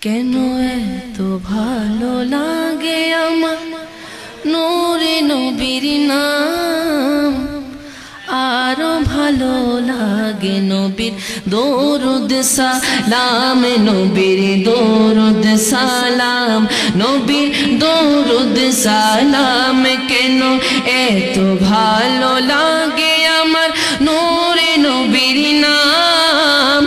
কেন এত ভালো লাগে আমার নূরে নবীর নাম, আরো ভালো লাগে নবীর দরুদ সালাম, নবীর দরুদ সালাম, নবীর দরুদ সালাম। কেন এত ভালো লাগে আমার নূরে নবীর নাম,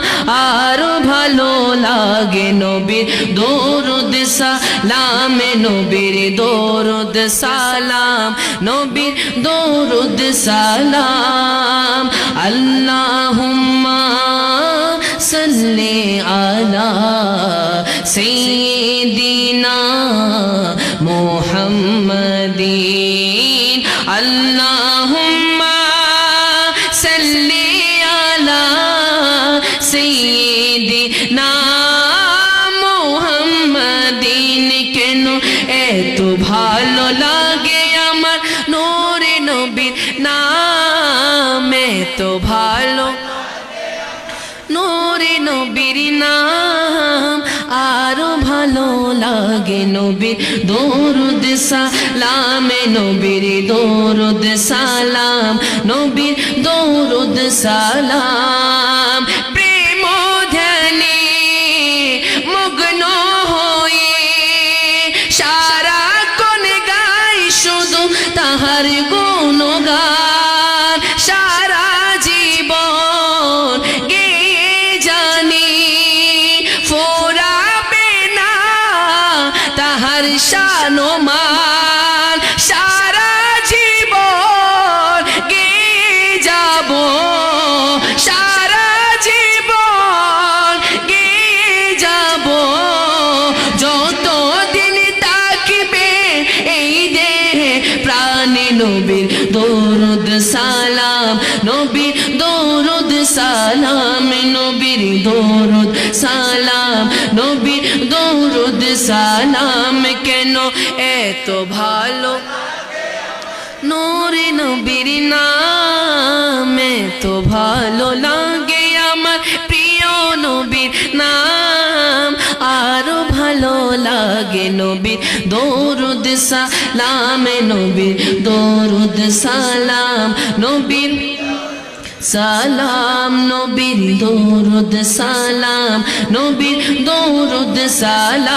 আরো ভালো লাগে নবীর দরুদ সালাম, নবীর দরুদ সালাম, নবীর দরুদ সালাম। আল্লাহুম্মা সাল্লি আলা সাইয়্যিদিনা মুহাম্মাদিন, আল্লাহুম্মা সাল্লি আলা সাইয়্যিদিনা মুহাম্মাদিন। কেন এত ভালো লাগে আমার নূরে নবীর নাম, এত ভালো নূরে নবীর নাম, আরো ভালো লাগে নবীর দরুদ সালাম, নবীর দরুদ সালাম, নবীর দরুদ সালাম। প্রেম ধ্যানে মগ্ন হয়ে সারাক্ষণ গাই শুধু তাহার গুণগান, সারা জীবন গেয়ে জানি ফোরাবে না তাহার শান ও মান, সারা জীবন গেয়ে যাব, সারা জীবন গেয়ে যাব, যতদিন তাকিবে এই দেহে প্রাণে নবীর দরুদ সালাম, নবীর দরুদ সালাম, নবীর দরুদ সালাম, নবীর দরুদ সালাম। কেন এত ভালো নূরে নবীর নাম, এত ভালো লাগে আমার প্রিয় নবীর নাম, আরো ভালো লাগে নবীর দরুদ সালাম, নবীর দরুদ সালাম, নবীর সালাম, নবীর দরুদ সালাম, নবীর দরুদ সালাম।